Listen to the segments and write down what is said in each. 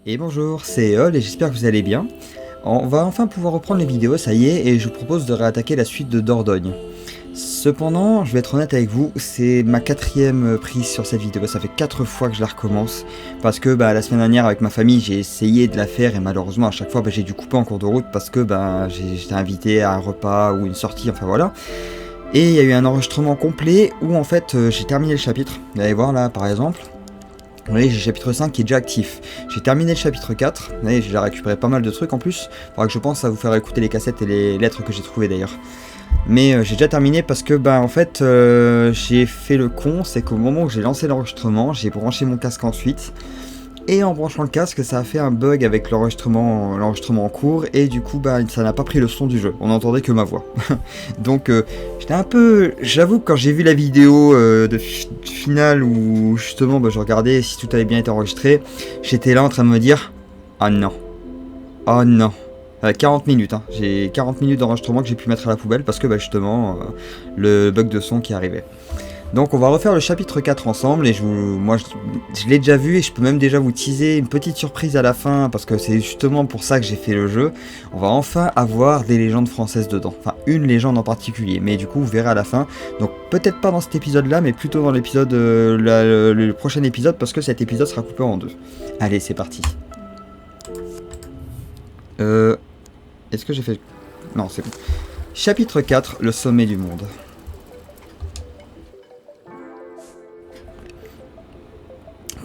Et bonjour, c'est Eol et j'espère que vous allez bien. On va enfin pouvoir reprendre les vidéos, ça y est, et je vous propose de réattaquer la suite de Dordogne. Cependant, je vais être honnête avec vous, c'est ma quatrième prise sur cette vidéo, ça fait 4 fois que je la recommence, parce que la semaine dernière avec ma famille j'ai essayé de la faire et malheureusement à chaque fois j'ai dû couper en cours de route parce que j'étais invité à un repas ou une sortie, enfin voilà. Et il y a eu un enregistrement complet où en fait j'ai terminé le chapitre, vous allez voir là par exemple. Vous voyez, j'ai le chapitre 5 qui est déjà actif. J'ai terminé le chapitre 4. Vous voyez, j'ai déjà récupéré pas mal de trucs en plus. Faudra que je pense à vous faire écouter les cassettes et les lettres que j'ai trouvées d'ailleurs. Mais j'ai déjà terminé parce que en fait j'ai fait le con, c'est qu'au moment où j'ai lancé l'enregistrement, j'ai branché mon casque ensuite. Et en branchant le casque, ça a fait un bug avec l'enregistrement en cours et du coup ça n'a pas pris le son du jeu, on n'entendait que ma voix. Donc j'étais un peu... J'avoue que quand j'ai vu la vidéo de finale où justement je regardais si tout avait bien été enregistré, j'étais là en train de me dire « Ah non, oh non ». 40 minutes, hein. J'ai 40 minutes d'enregistrement que j'ai pu mettre à la poubelle parce que justement le bug de son qui arrivait. Donc on va refaire le chapitre 4 ensemble et moi je l'ai déjà vu et je peux même déjà vous teaser une petite surprise à la fin parce que c'est justement pour ça que j'ai fait le jeu. On va enfin avoir des légendes françaises dedans, enfin une légende en particulier, mais du coup vous verrez à la fin. Donc peut-être pas dans cet épisode là mais plutôt dans l'épisode le prochain épisode parce que cet épisode sera coupé en deux. Allez c'est parti. Est-ce que j'ai fait... Non c'est bon. Chapitre 4, le sommet du monde.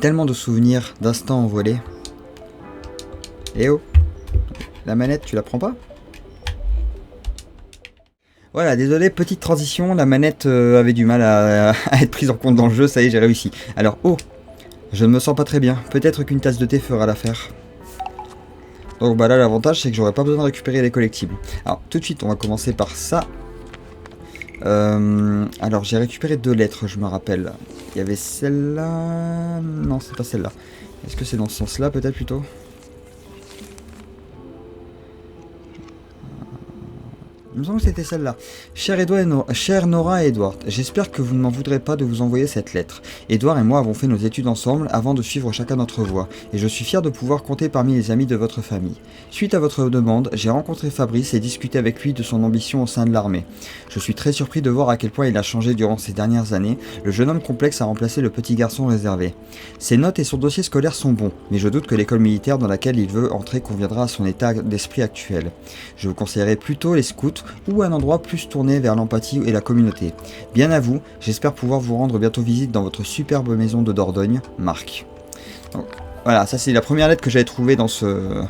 Tellement de souvenirs, d'instants envolés. Eh oh, la manette, tu la prends pas? Voilà, désolé, petite transition, la manette avait du mal à être prise en compte dans le jeu, ça y est, j'ai réussi. Alors, oh, je ne me sens pas très bien, peut-être qu'une tasse de thé fera l'affaire. Donc là, l'avantage, c'est que j'aurai pas besoin de récupérer les collectibles. Alors, tout de suite, on va commencer par ça. Alors j'ai récupéré 2 lettres, je me rappelle. Il y avait celle-là... Non, c'est pas celle-là. Est-ce que c'est dans ce sens-là, peut-être, plutôt? Il me semble que c'était celle-là. Cher Nora et Edward, j'espère que vous ne m'en voudrez pas de vous envoyer cette lettre. Edward et moi avons fait nos études ensemble avant de suivre chacun notre voie, et je suis fier de pouvoir compter parmi les amis de votre famille. Suite à votre demande, j'ai rencontré Fabrice et discuté avec lui de son ambition au sein de l'armée. Je suis très surpris de voir à quel point il a changé durant ces dernières années. Le jeune homme complexe a remplacé le petit garçon réservé. Ses notes et son dossier scolaire sont bons, mais je doute que l'école militaire dans laquelle il veut entrer conviendra à son état d'esprit actuel. Je vous conseillerais plutôt les scouts ou un endroit plus tourné vers l'empathie et la communauté. Bien à vous, j'espère pouvoir vous rendre bientôt visite dans votre superbe maison de Dordogne, Marc. Donc, voilà, ça c'est la première lettre que j'avais trouvée dans ce...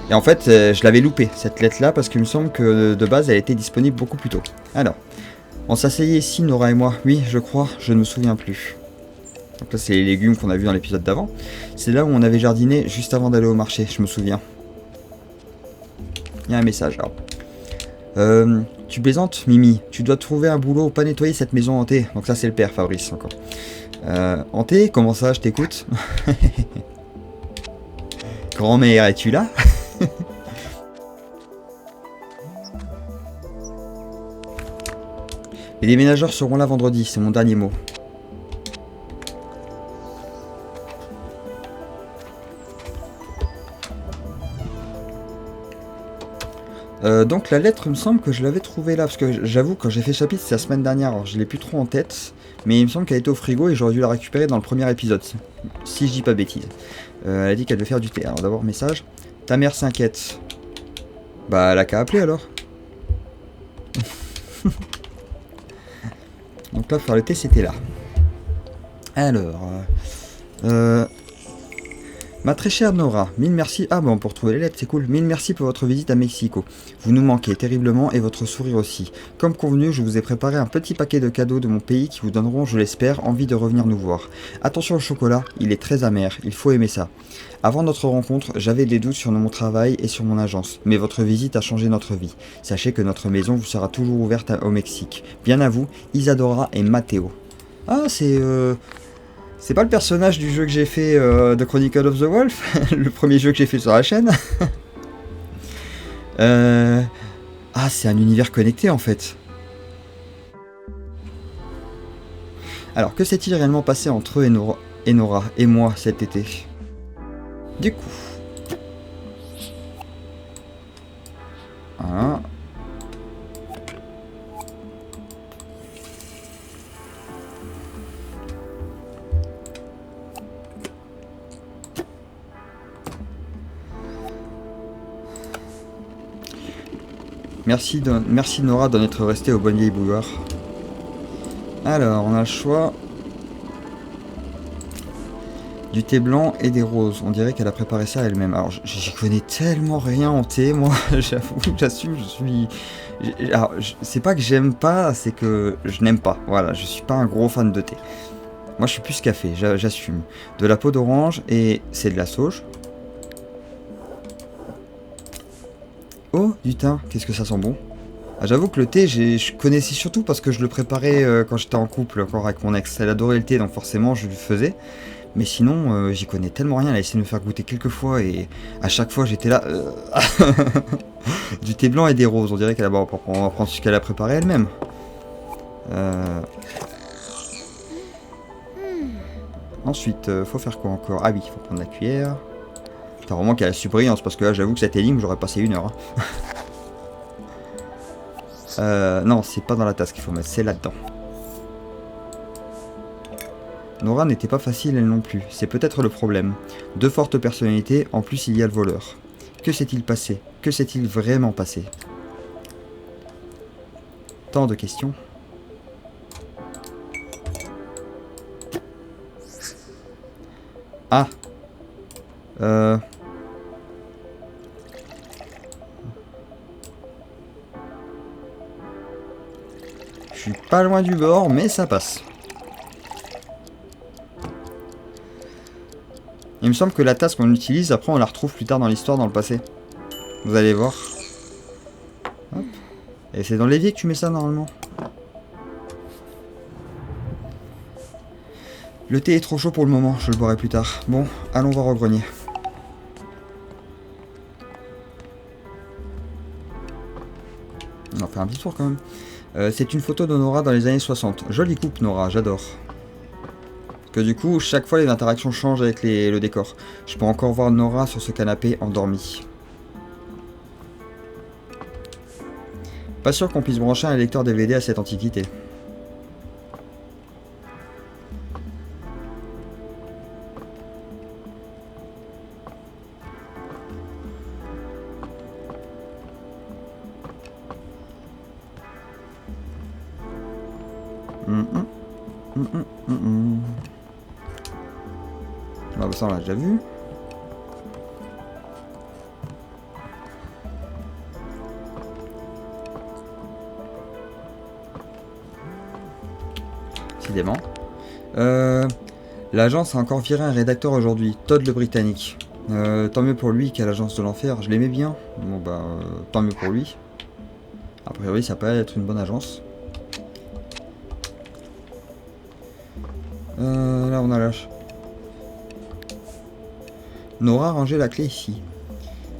Et en fait, je l'avais loupée, cette lettre-là, parce qu'il me semble que de base, elle était disponible beaucoup plus tôt. Alors, on s'asseyait ici, Nora et moi. Oui, je crois, je ne me souviens plus. Donc là, c'est les légumes qu'on a vus dans l'épisode d'avant. C'est là où on avait jardiné juste avant d'aller au marché, je me souviens. Il y a un message, alors. Tu plaisantes, Mimi? Tu dois trouver un boulot, pas nettoyer cette maison hantée. Donc ça c'est le père, Fabrice, encore. Hantée? Comment ça, je t'écoute? Grand-mère, es-tu là? Les déménageurs seront là vendredi, c'est mon dernier mot. Donc la lettre, il me semble que je l'avais trouvée là, parce que j'avoue, quand j'ai fait chapitre, c'est la semaine dernière, alors je l'ai plus trop en tête, mais il me semble qu'elle était au frigo et j'aurais dû la récupérer dans le premier épisode, si je dis pas bêtise. Elle a dit qu'elle devait faire du thé. Alors d'abord, message. Ta mère s'inquiète. Bah, elle a qu'à appeler alors. Donc là, faire le thé, c'était là. Alors... Ma très chère Nora, mille merci... Ah bon, pour trouver les lettres, c'est cool. Mille merci pour votre visite à Mexico. Vous nous manquez terriblement et votre sourire aussi. Comme convenu, je vous ai préparé un petit paquet de cadeaux de mon pays qui vous donneront, je l'espère, envie de revenir nous voir. Attention au chocolat, il est très amer, il faut aimer ça. Avant notre rencontre, j'avais des doutes sur mon travail et sur mon agence, mais votre visite a changé notre vie. Sachez que notre maison vous sera toujours ouverte au Mexique. Bien à vous, Isadora et Matteo. Ah, c'est pas le personnage du jeu que j'ai fait de Chronicle of the Wolf, le premier jeu que j'ai fait sur la chaîne. Ah, c'est un univers connecté en fait. Alors, que s'est-il réellement passé entre eux et Nora et moi cet été? Du coup, Voilà. Merci Nora d'en être restée au bonne vieille bouilloire. Alors, on a le choix du thé blanc et des roses. On dirait qu'elle a préparé ça elle-même. Alors, j'y connais tellement rien en thé, moi. J'avoue, j'assume, je suis... Alors, c'est pas que j'aime pas, c'est que je n'aime pas. Voilà, je suis pas un gros fan de thé. Moi, je suis plus café, j'assume. De la peau d'orange et c'est de la sauge. Oh, du thym, qu'est-ce que ça sent bon. Ah, j'avoue que le thé, je connaissais surtout parce que je le préparais quand j'étais en couple, encore avec mon ex. Elle adorait le thé, donc forcément, je le faisais. Mais sinon, j'y connais tellement rien. Elle a essayé de me faire goûter quelques fois et à chaque fois, j'étais là. Du thé blanc et des roses. On dirait qu'elle va prendre ce qu'elle a préparé elle-même. Ensuite, faut faire quoi encore? Ah oui, il faut prendre la cuillère. T'as vraiment qu'elle a su brillance parce que là, j'avoue que cette énigme, j'aurais passé 1 heure. Non, c'est pas dans la tasse qu'il faut mettre, c'est là-dedans. Nora n'était pas facile elle non plus, c'est peut-être le problème. 2 fortes personnalités, en plus il y a le voleur. Que s'est-il passé? Que s'est-il vraiment passé? Tant de questions. Ah. Je suis pas loin du bord, mais ça passe. Il me semble que la tasse qu'on utilise, après on la retrouve plus tard dans l'histoire, dans le passé. Vous allez voir. Hop. Et c'est dans l'évier que tu mets ça normalement. Le thé est trop chaud pour le moment, je le boirai plus tard. Bon, allons voir au grenier. On va faire un petit tour quand même. C'est une photo de Nora dans les années 60. Jolie coupe Nora, j'adore. Que du coup, chaque fois les interactions changent avec le décor. Je peux encore voir Nora sur ce canapé endormie. Pas sûr qu'on puisse brancher un lecteur DVD à cette antiquité. Ah bah ça on l'a déjà vu. Décidément. L'agence a encore viré un rédacteur aujourd'hui, Todd le Britannique. Tant mieux pour lui qu'à l'agence de l'enfer, je l'aimais bien. Bon bah, tant mieux pour lui. A priori, ça peut être une bonne agence. Là, on a la... Nora rangeait la clé ici.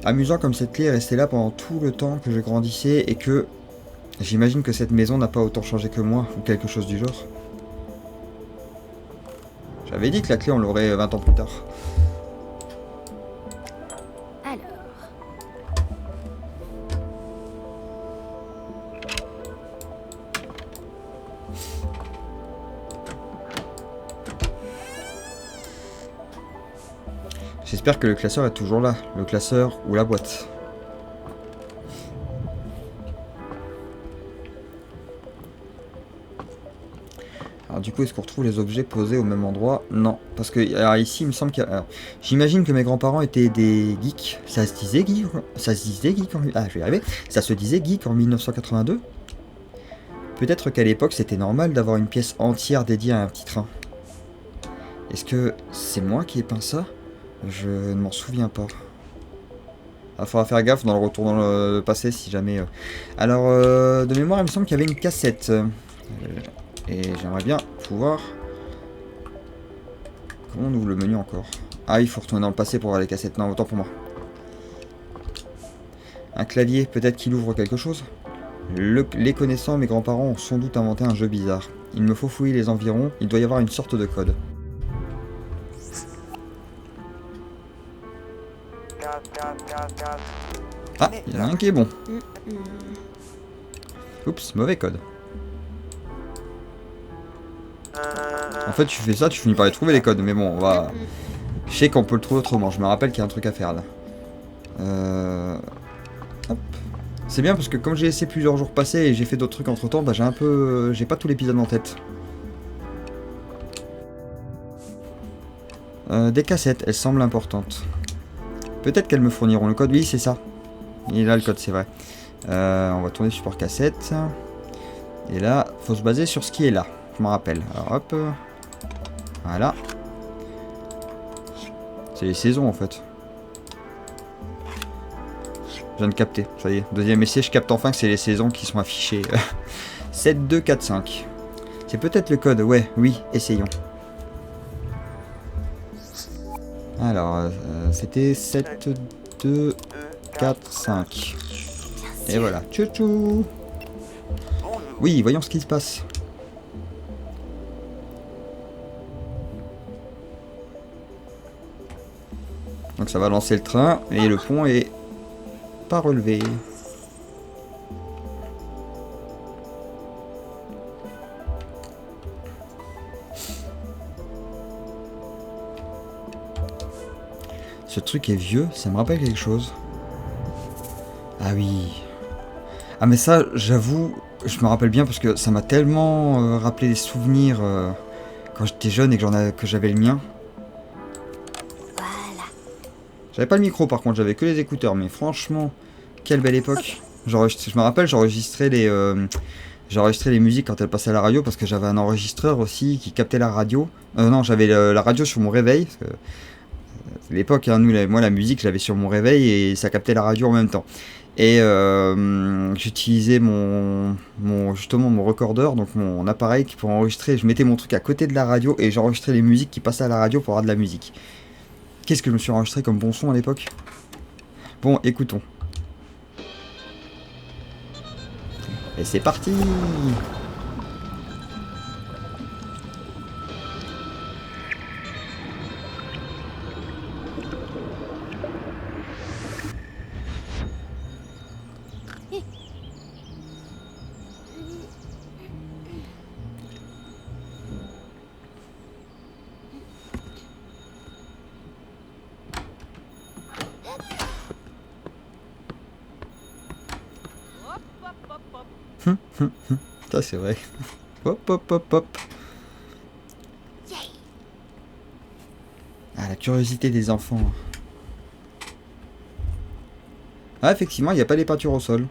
Amusant comme cette clé est restée là pendant tout le temps que je grandissais et que... J'imagine que cette maison n'a pas autant changé que moi, ou quelque chose du genre. J'avais dit que la clé on l'aurait 20 ans plus tard. Alors. J'espère que le classeur est toujours là, le classeur ou la boîte. Alors du coup, est-ce qu'on retrouve les objets posés au même endroit? Non, parce que alors ici, il me semble qu'il y a... J'imagine que mes grands-parents étaient des geeks. Ça se disait geek? Ça se disait geek en... Ah, je vais y arriver. Ça se disait geek en 1982? Peut-être qu'à l'époque, c'était normal d'avoir une pièce entière dédiée à un petit train. Est-ce que c'est moi qui ai peint ça? Je ne m'en souviens pas. Il faudra faire gaffe dans le retour dans le passé si jamais... Alors, de mémoire, il me semble qu'il y avait une cassette. Et j'aimerais bien pouvoir... Comment on ouvre le menu encore? Ah, il faut retourner dans le passé pour voir les cassettes. Non, autant pour moi. Un clavier, peut-être qu'il ouvre quelque chose? Les connaissants, mes grands-parents ont sans doute inventé un jeu bizarre. Il me faut fouiller les environs, il doit y avoir une sorte de code. Ah, il y en a un qui est bon. Oups, mauvais code. En fait, tu fais ça, tu finis par les trouver les codes. Mais bon, on va... Je sais qu'on peut le trouver autrement. Je me rappelle qu'il y a un truc à faire là. Hop. C'est bien parce que comme j'ai laissé plusieurs jours passer et j'ai fait d'autres trucs entre temps, bah j'ai un peu... J'ai pas tout l'épisode en tête. Des cassettes, elles semblent importantes. Peut-être qu'elles me fourniront le code. Oui, c'est ça. Il est là le code, c'est vrai. On va tourner support cassette. Et là, faut se baser sur ce qui est là. Je m'en rappelle. Alors hop. Voilà. C'est les saisons en fait. Je viens de capter. Ça y est. Deuxième essai, je capte enfin que c'est les saisons qui sont affichées. 7, 2, 4, 5. C'est peut-être le code. Ouais, oui, essayons. Alors, c'était 7, 2, 4, 5. Et voilà. Tchou-tchou. Oui, voyons ce qui se passe. Donc ça va lancer le train et le pont est pas relevé. Ce truc est vieux, ça me rappelle quelque chose. Ah oui. Ah mais ça, j'avoue, je me rappelle bien parce que ça m'a tellement rappelé des souvenirs quand j'étais jeune et que j'avais le mien. J'avais pas le micro par contre, j'avais que les écouteurs, mais franchement, quelle belle époque. Je me rappelle, j'enregistrais les musiques quand elles passaient à la radio parce que j'avais un enregistreur aussi qui captait la radio. Non, j'avais la radio sur mon réveil. Parce que, à l'époque, hein, moi la musique, je l'avais sur mon réveil et ça captait la radio en même temps. Et j'utilisais justement mon recorder, donc mon appareil pour enregistrer. Je mettais mon truc à côté de la radio et j'enregistrais les musiques qui passaient à la radio pour avoir de la musique. Qu'est-ce que je me suis enregistré comme bon son à l'époque? Bon, écoutons. Et c'est parti! Ça c'est vrai. Hop hop hop hop. Ah, la curiosité des enfants. Ah, effectivement, il n'y a pas les peintures au sol.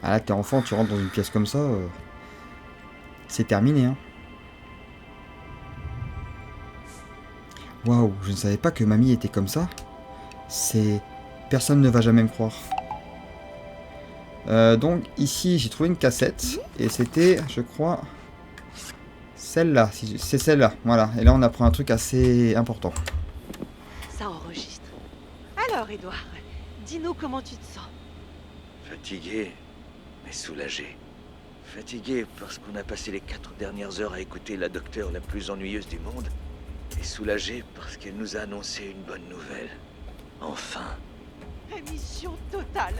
Ah là, t'es enfant, tu rentres dans une pièce comme ça, c'est terminé, hein. Waouh, je ne savais pas que mamie était comme ça. Personne ne va jamais me croire. Donc ici j'ai trouvé une cassette et c'était, je crois, celle-là. C'est celle-là, voilà. Et là on apprend un truc assez important. Ça enregistre. Alors Edouard, dis-nous comment tu te sens. Fatigué, mais soulagé. Fatigué parce qu'on a passé les 4 dernières heures à écouter la docteure la plus ennuyeuse du monde. Et soulagé parce qu'elle nous a annoncé une bonne nouvelle. Enfin. Rémission totale.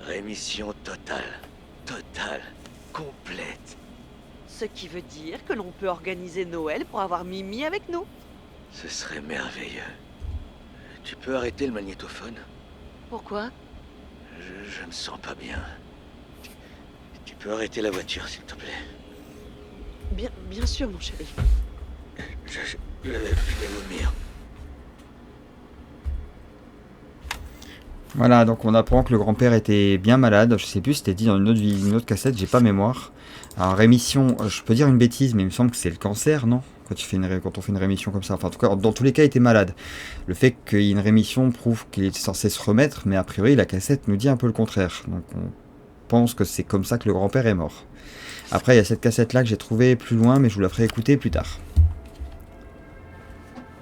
Rémission totale. Totale. Complète. Ce qui veut dire que l'on peut organiser Noël pour avoir Mimi avec nous. Ce serait merveilleux. Tu peux arrêter le magnétophone? Pourquoi? Je me sens pas bien. Tu peux arrêter la voiture, s'il te plaît? Bien sûr, mon chéri. Je vais vomir. Voilà, donc on apprend que le grand-père était bien malade. Je sais plus, c'était dit dans une autre cassette, j'ai pas mémoire. Alors rémission, je peux dire une bêtise, mais il me semble que c'est le cancer, non? Quand on fait une rémission comme ça. Enfin, en tout cas, dans tous les cas, il était malade. Le fait qu'il y ait une rémission prouve qu'il est censé se remettre, mais a priori, la cassette nous dit un peu le contraire. Donc on pense que c'est comme ça que le grand-père est mort. Après, il y a cette cassette-là que j'ai trouvée plus loin, mais je vous la ferai écouter plus tard.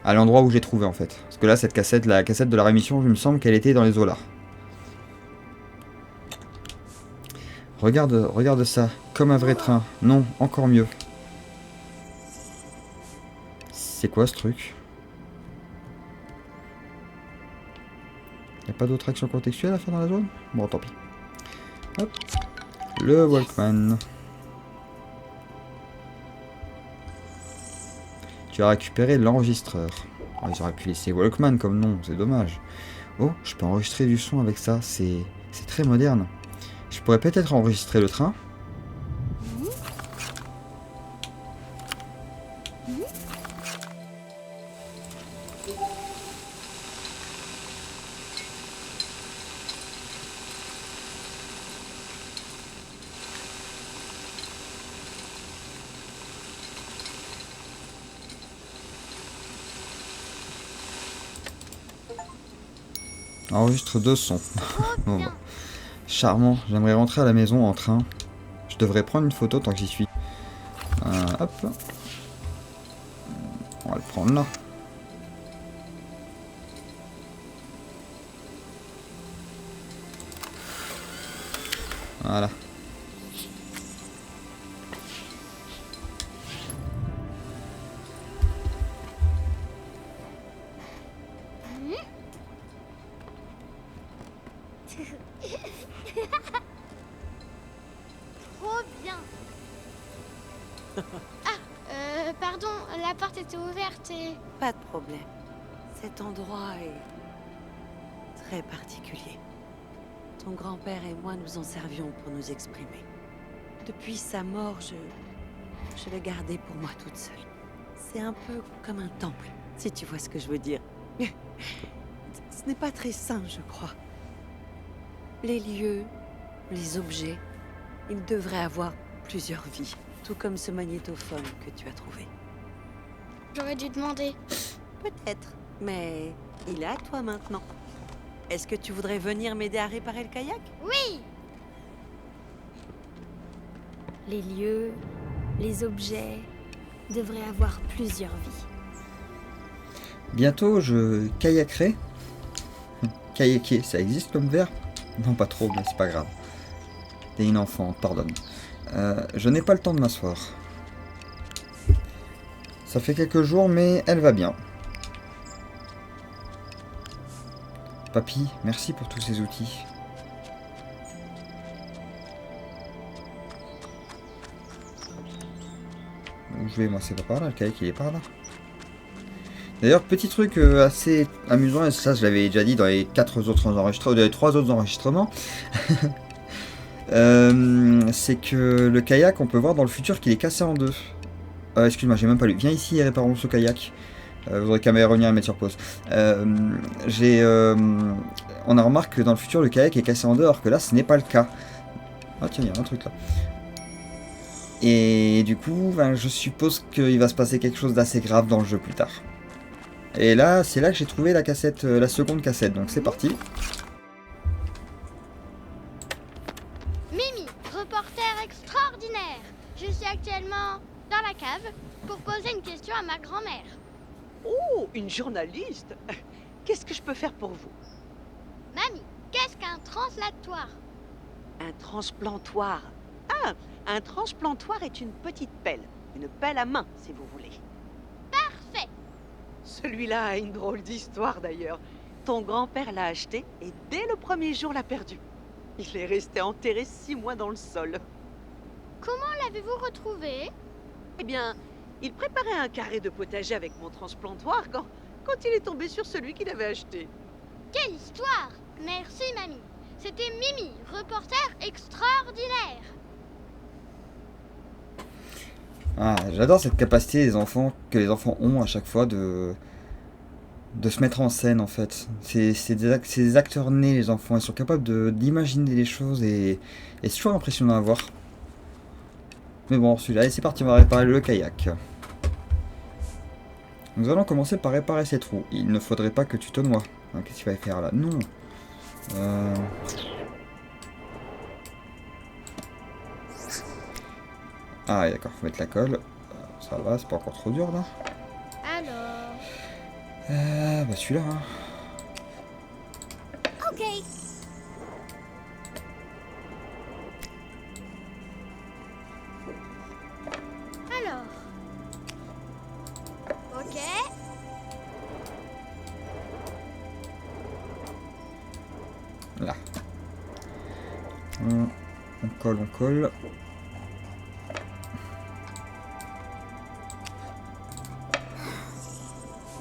À l'endroit où j'ai trouvé en fait. Parce que là, cette cassette, la cassette de la rémission, il me semble qu'elle était dans les eaux là. Regarde ça. Comme un vrai train. Non, encore mieux. C'est quoi ce truc? Y'a pas d'autre action contextuelle à faire dans la zone? Bon, tant pis. Hop. Le Walkman. Tu as récupéré l'enregistreur. Oh, ils auraient pu laisser Walkman comme nom, c'est dommage. Oh, je peux enregistrer du son avec ça, c'est très moderne. Je pourrais peut-être enregistrer le train. Enregistre de son. Bon, bah. Charmant, j'aimerais rentrer à la maison en train. Je devrais prendre une photo tant que j'y suis. Hop. On va le prendre là. Voilà. Trop bien. Pardon, la porte était ouverte et... Pas de problème. Cet endroit est très particulier. Ton grand-père et moi nous en servions pour nous exprimer. Depuis sa mort, je l'ai gardé pour moi toute seule. C'est un peu comme un temple, si tu vois ce que je veux dire. Ce n'est pas très sain, je crois. Les lieux, les objets, ils devraient avoir plusieurs vies. Tout comme ce magnétophone que tu as trouvé. J'aurais dû demander. Peut-être, mais il est à toi maintenant. Est-ce que tu voudrais venir m'aider à réparer le kayak? Oui. Les lieux, les objets devraient avoir plusieurs vies. Bientôt, je kayakerai. Kayaker, ça existe comme verbe? Non, pas trop, mais c'est pas grave. T'es une enfant, pardonne. Je n'ai pas le temps de m'asseoir. Ça fait quelques jours, mais elle va bien. Papy, merci pour tous ces outils. Où je vais, moi, c'est pas par là, le kayak il est par là. D'ailleurs, petit truc assez amusant, et ça je l'avais déjà dit dans les 4 autres enregistrements, dans les 3 autres enregistrements, c'est que le kayak, on peut voir dans le futur qu'il est cassé en deux. Excuse-moi, j'ai même pas lu. Viens ici et réparons ce kayak. Vous aurez qu'à revenir et mettre sur pause. On a remarqué que dans le futur, le kayak est cassé en deux, alors que là, ce n'est pas le cas. Ah tiens, il y a un truc là. Et du coup, ben, je suppose qu'il va se passer quelque chose d'assez grave dans le jeu plus tard. Et là, c'est là que j'ai trouvé la cassette, la seconde cassette, donc c'est parti. Mimi, reporter extraordinaire. Je suis actuellement dans la cave pour poser une question à ma grand-mère. Oh, une journaliste. Qu'est-ce que je peux faire pour vous? Mamie, qu'est-ce qu'un translatoire? Un transplantoire. Ah, un transplantoire est une petite pelle. Une pelle à main, si vous voulez. Parfait. Celui-là a une drôle d'histoire d'ailleurs. Ton grand-père l'a acheté et dès le premier jour l'a perdu. Il est resté enterré 6 mois dans le sol. Comment l'avez-vous retrouvé? Eh bien, il préparait un carré de potager avec mon transplantoire quand il est tombé sur celui qu'il avait acheté. Quelle histoire! Merci, mamie. C'était Mimi, reporter extraordinaire. Ah, j'adore cette capacité des enfants, que les enfants ont à chaque fois de se mettre en scène en fait. C'est des acteurs nés, les enfants. Ils sont capables d'imaginer les choses et c'est toujours impressionnant à voir. Mais bon, celui-là, allez, c'est parti, on va réparer le kayak. Nous allons commencer par réparer cette roue. Il ne faudrait pas que tu te noies. Hein, qu'est-ce qu'il va faire là? Non. Ah, d'accord, faut mettre la colle. Ça va, c'est pas encore trop dur là. Alors... Bah celui-là. Hein. Ok. on colle.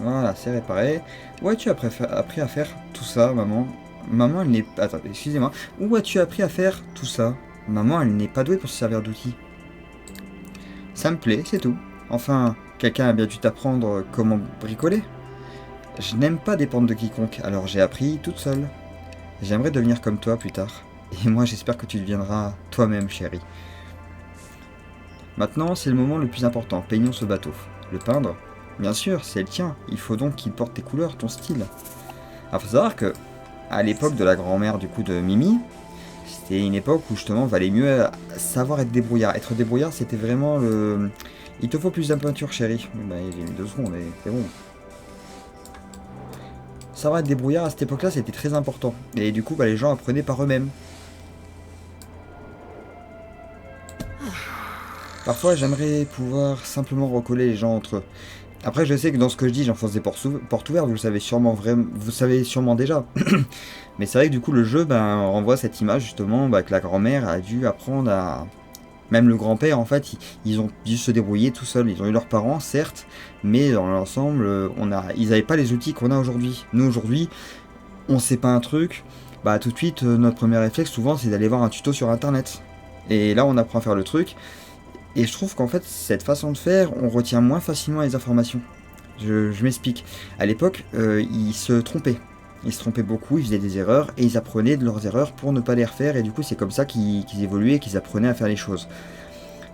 Voilà, c'est réparé. Où as-tu appris à faire tout ça, maman? Maman, elle n'est... Attends, excusez-moi. Où as-tu appris à faire tout ça? Maman, elle n'est pas douée pour se servir d'outils. Ça me plaît, c'est tout. Enfin, quelqu'un a bien dû t'apprendre comment bricoler. Je n'aime pas dépendre de quiconque, alors j'ai appris toute seule. J'aimerais devenir comme toi plus tard. Et moi, j'espère que tu deviendras toi-même, chérie. Maintenant, c'est le moment le plus important. Peignons ce bateau. Le peindre? Bien sûr, c'est le tien. Il faut donc qu'il porte tes couleurs, ton style. Alors, faut savoir que, à l'époque de la grand-mère du coup de Mimi, c'était une époque où justement, valait mieux savoir être débrouillard. Être débrouillard, c'était vraiment le... Il te faut plus de peinture, chérie. Bah, j'ai mis 2 secondes, et c'est bon. Savoir être débrouillard à cette époque-là, c'était très important. Et du coup, bah, les gens apprenaient par eux-mêmes. Parfois, j'aimerais pouvoir simplement recoller les gens entre eux. Après, je sais que dans ce que je dis, j'enfonce des portes ouvertes, vous le savez sûrement déjà. Mais c'est vrai que du coup, le jeu renvoie cette image justement que la grand-mère a dû apprendre à... Même le grand-père, en fait, ils ont dû se débrouiller tout seuls. Ils ont eu leurs parents, certes, mais dans l'ensemble, ils n'avaient pas les outils qu'on a aujourd'hui. Nous, aujourd'hui, on sait pas un truc, tout de suite, notre premier réflexe, souvent, c'est d'aller voir un tuto sur Internet. Et là, on apprend à faire le truc. Et je trouve qu'en fait, cette façon de faire, on retient moins facilement les informations. Je m'explique. À l'époque, ils se trompaient. Ils se trompaient beaucoup, ils faisaient des erreurs, et ils apprenaient de leurs erreurs pour ne pas les refaire, et du coup, c'est comme ça qu'ils évoluaient, qu'ils apprenaient à faire les choses.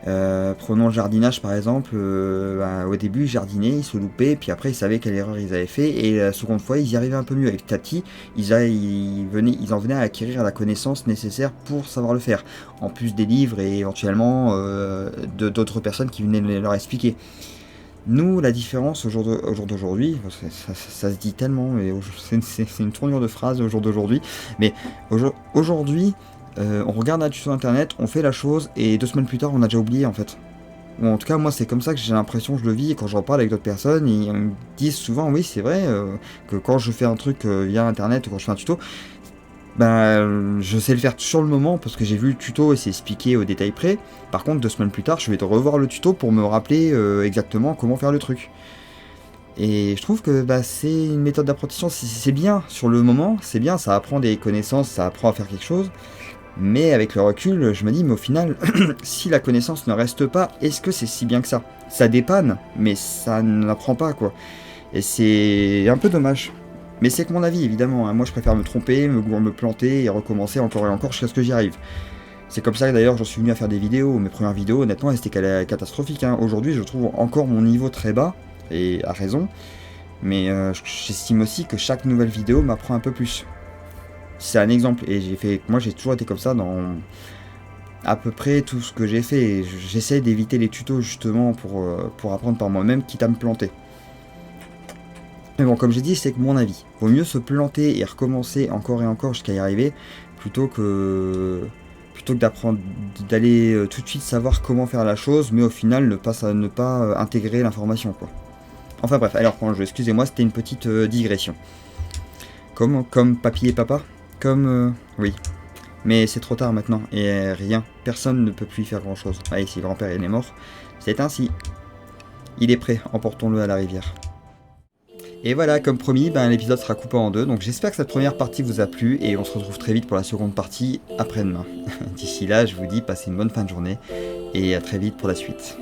Prenons le jardinage par exemple, au début ils jardinaient, ils se loupaient, puis après ils savaient quelle erreur ils avaient fait, et la seconde fois ils y arrivaient un peu mieux, et petit à petit ils en venaient à acquérir la connaissance nécessaire pour savoir le faire, en plus des livres et éventuellement d'autres personnes qui venaient leur expliquer. Nous, la différence au jour d'aujourd'hui, ça se dit tellement, mais c'est une tournure de phrase au jour d'aujourd'hui, mais aujourd'hui, on regarde un tuto internet, on fait la chose, et 2 semaines plus tard, on a déjà oublié en fait. Ou en tout cas, moi, c'est comme ça que j'ai l'impression que je le vis, et quand j'en parle avec d'autres personnes, ils me disent souvent, oui, c'est vrai, que quand je fais un truc via internet, ou quand je fais un tuto, je sais le faire sur le moment, parce que j'ai vu le tuto et c'est expliqué au détail près. Par contre, 2 semaines plus tard, je vais revoir le tuto pour me rappeler exactement comment faire le truc. Et je trouve que c'est une méthode d'apprentissage, c'est bien sur le moment, c'est bien, ça apprend des connaissances, ça apprend à faire quelque chose. Mais avec le recul, je me dis, mais au final, si la connaissance ne reste pas, est-ce que c'est si bien que ça? Ça dépanne, mais ça n'apprend pas, quoi. Et c'est un peu dommage. Mais c'est que mon avis, évidemment. Hein. Moi, je préfère me tromper, me planter et recommencer encore et encore jusqu'à ce que j'y arrive. C'est comme ça que d'ailleurs, j'en suis venu à faire des vidéos. Mes premières vidéos, honnêtement, elles étaient catastrophiques. Hein. Aujourd'hui, je trouve encore mon niveau très bas, et à raison. Mais j'estime aussi que chaque nouvelle vidéo m'apprend un peu plus. C'est un exemple, et moi j'ai toujours été comme ça dans à peu près tout ce que j'ai fait, et j'essaie d'éviter les tutos justement pour apprendre par moi-même, quitte à me planter. Mais bon, comme j'ai dit, c'est que mon avis. Vaut mieux se planter et recommencer encore et encore jusqu'à y arriver, plutôt que d'apprendre, d'aller tout de suite savoir comment faire la chose, mais au final ne pas intégrer l'information, quoi. Enfin bref, alors prends le jeu, excusez-moi, c'était une petite digression. Comme papy et papa? Oui. Mais c'est trop tard maintenant, et rien, personne ne peut plus y faire grand chose. Allez, si grand-père est mort, c'est ainsi. Il est prêt, emportons-le à la rivière. Et voilà, comme promis, l'épisode sera coupé en 2, donc j'espère que cette première partie vous a plu, et on se retrouve très vite pour la seconde partie après-demain. D'ici là, je vous dis, passez une bonne fin de journée, et à très vite pour la suite.